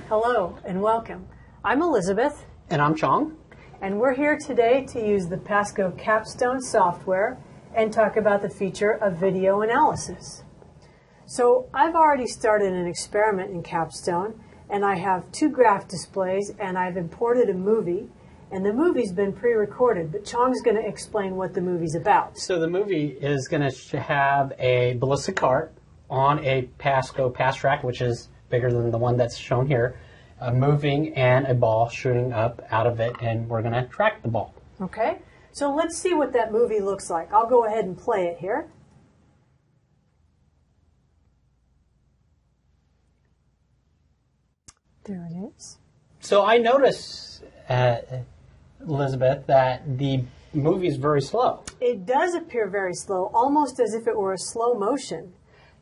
Hello and welcome. I'm Elizabeth. And I'm Chong. And we're here today to use the Pasco Capstone software and talk about the feature of video analysis. So I've already started an experiment in Capstone, and I have two graph displays, and I've imported a movie, and the movie's been pre-recorded, but Chong's going to explain what the movie's about. So the movie is going to have a ballistic cart on a Pasco pass track, which is bigger than the one that's shown here, moving, and a ball shooting up out of it, and we're going to track the ball. Okay, so let's see what that movie looks like. I'll go ahead and play it here. There it is. So I noticed, Elizabeth, that the movie is very slow. It does appear very slow, almost as if it were a slow motion.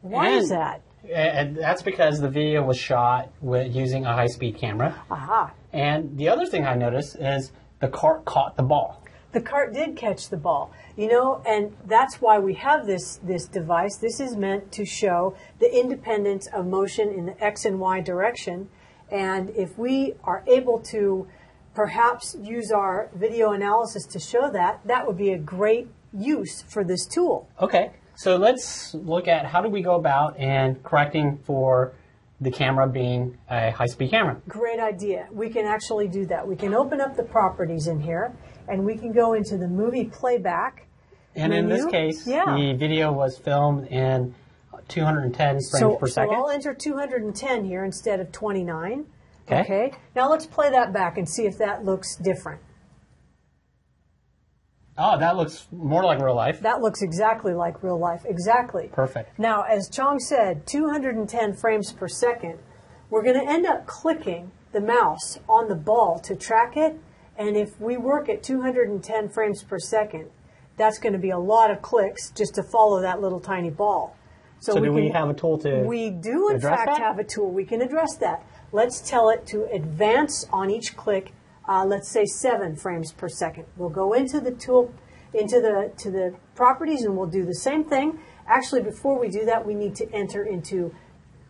Why is that? And that's because the video was shot using a high-speed camera. Aha. And the other thing I noticed is the cart caught the ball. The cart did catch the ball, you know, and that's why we have this device. This is meant to show the independence of motion in the X and Y direction. And if we are able to perhaps use our video analysis to show that, that would be a great use for this tool. Okay. So let's look at how do we go about and correcting for the camera being a high-speed camera. Great idea. We can actually do that. We can open up the properties in here, and we can go into the movie playback And menu. in this case, the video was filmed in 210 frames per second. So I'll enter 210 here instead of 29. Okay. Now let's play that back and see if that looks different. Oh, that looks more like real life. That looks exactly like real life. Exactly. Perfect. Now, as Chong said, 210 frames per second, we're going to end up clicking the mouse on the ball to track it. And if we work at 210 frames per second, that's going to be a lot of clicks just to follow that little tiny ball. So do we have a tool to We do, in fact, have a tool. We can address that. Let's tell it to advance on each click. Let's say 7 frames per second. We'll go into the tool, to the properties, and we'll do the same thing. Actually, before we do that, we need to enter into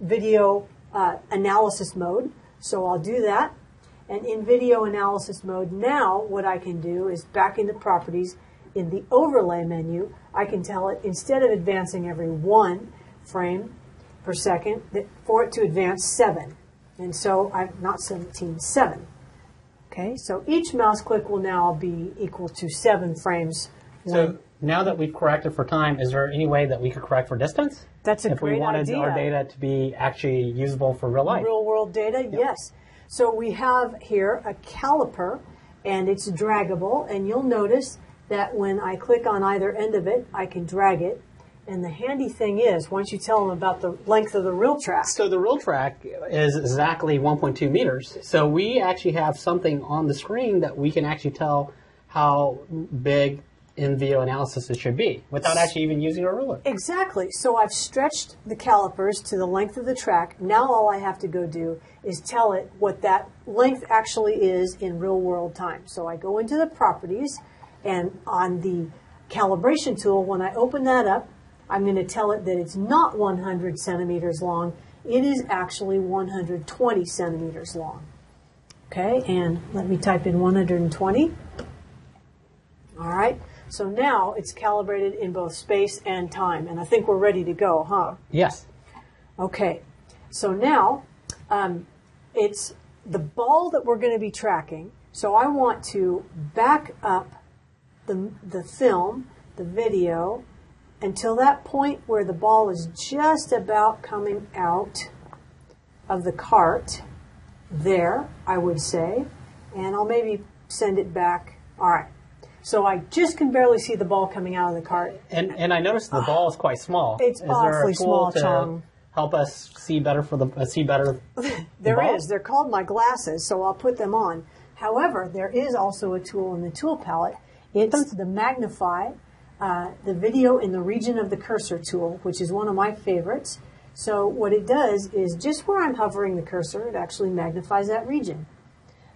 video analysis mode. So I'll do that. And in video analysis mode now, what I can do is back in the properties, in the overlay menu, I can tell it, instead of advancing every 1 frame per second, for it to advance 7. And so I'm not 17, 7. Okay, so each mouse click will now be equal to 7 frames. So now that we've corrected for time, is there any way that we could correct for distance? That's a great idea. If we wanted our data to be actually usable for real life. Real world data, yes. So we have here a caliper, and it's draggable, and you'll notice that when I click on either end of it, I can drag it. And the handy thing is, once you tell them about the length of the real track. So the real track is exactly 1.2 meters. So we actually have something on the screen that we can actually tell how big in video analysis it should be without actually even using a ruler. Exactly. So I've stretched the calipers to the length of the track. Now all I have to go do is tell it what that length actually is in real world time. So I go into the properties, and on the calibration tool, when I open that up, I'm going to tell it that it's not 100 centimeters long. It is actually 120 centimeters long. Okay, and let me type in 120. All right, so now it's calibrated in both space and time, and I think we're ready to go, huh? Yes. Okay, so now it's the ball that we're going to be tracking. So I want to back up the film, the video, until that point where the ball is just about coming out of the cart. There, I would say. And I'll maybe send it back. All right. So I just can barely see the ball coming out of the cart. And I noticed the ball is quite small. It's awfully small, to help us see better There is. They're called my glasses, so I'll put them on. However, there is also a tool in the tool palette. It's the magnify the video in the region of the cursor tool, which is one of my favorites. So what it does is just where I'm hovering the cursor, it actually magnifies that region.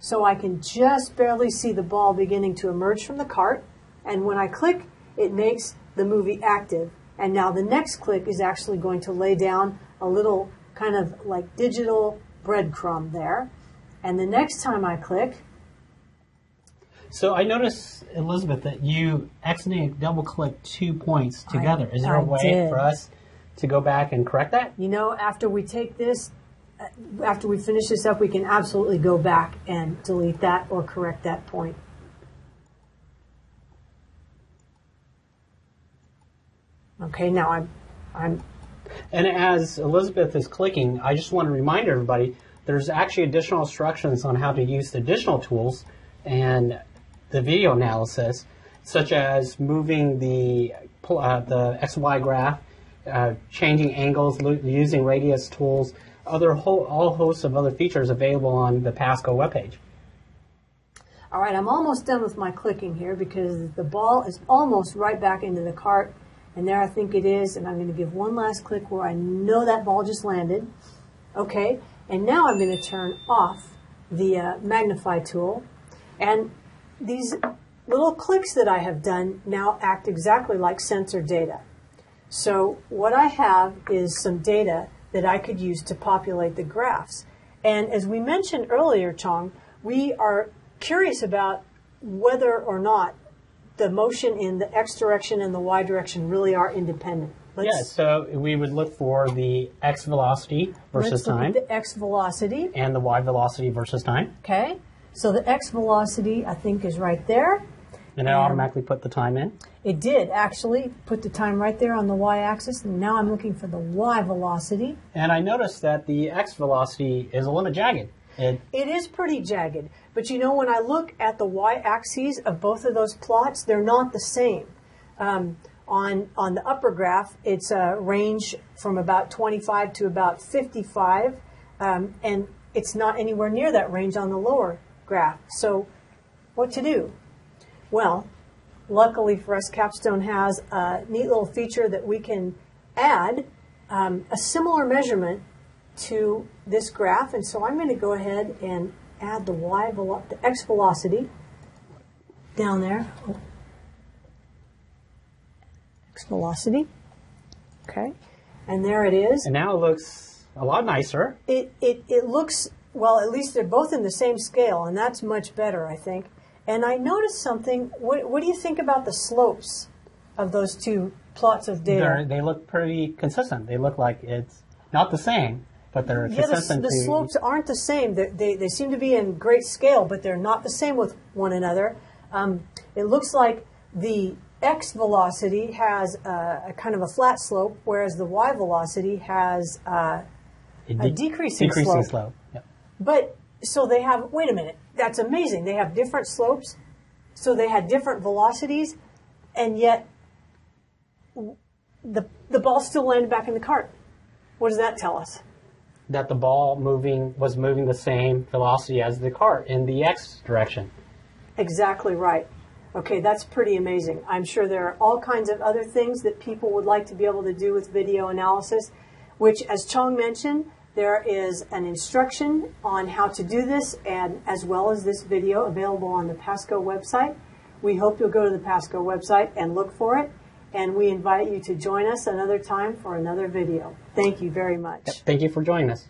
So I can just barely see the ball beginning to emerge from the cart, and when I click, it makes the movie active. And now the next click is actually going to lay down a little kind of like digital breadcrumb there. And the next time I click, so I noticed, Elizabeth, that you accidentally double-clicked 2 points together. Is there a way for us to go back and correct that? You know, after we take this, after we finish this up, we can absolutely go back and delete that or correct that point. Okay, now I'm And as Elizabeth is clicking, I just want to remind everybody, there's actually additional instructions on how to use the additional tools and the video analysis, such as moving the XY graph, changing angles, using radius tools, all hosts of other features available on the Pasco webpage. all right. I'm almost done with my clicking here because the ball is almost right back into the cart, and there I think it is. And I'm going to give one last click where I know that ball just landed. Okay, and now I'm going to turn off the magnify tool, and these little clicks that I have done now act exactly like sensor data. So what I have is some data that I could use to populate the graphs. And as we mentioned earlier, Chong, we are curious about whether or not the motion in the X direction and the Y direction really are independent. So we would look for the X velocity versus time. Let's look at the X velocity. And the Y velocity versus time. Okay. So the X velocity, I think, is right there. And it automatically put the time in? It did, actually. Put the time right there on the Y-axis. And now I'm looking for the Y velocity. And I noticed that the X velocity is a little jagged. It is pretty jagged. But you know, when I look at the Y-axes of both of those plots, they're not the same. On the upper graph, it's a range from about 25 to about 55. And it's not anywhere near that range on the lower graph. So what to do? Well, luckily for us, Capstone has a neat little feature that we can add a similar measurement to this graph. And so I'm going to go ahead and add the X velocity down there. X velocity. Okay. And there it is. And now it looks a lot nicer. It looks, well, at least they're both in the same scale, and that's much better, I think. And I noticed something. What do you think about the slopes of those two plots of data? They look pretty consistent. They look like it's not the same, but they're consistent. The slopes aren't the same. They seem to be in great scale, but they're not the same with one another. It looks like the X velocity has a kind of a flat slope, whereas the Y velocity has a decreasing slope. Yep. But so they have, wait a minute, that's amazing. They have different slopes, so they had different velocities, and yet the ball still landed back in the cart. What does that tell us? That the ball was moving the same velocity as the cart in the X direction. Exactly right. Okay, that's pretty amazing. I'm sure there are all kinds of other things that people would like to be able to do with video analysis, which, as Chong mentioned, there is an instruction on how to do this, and as well as this video available on the Pasco website. We hope you'll go to the Pasco website and look for it, and we invite you to join us another time for another video. Thank you very much. Thank you for joining us.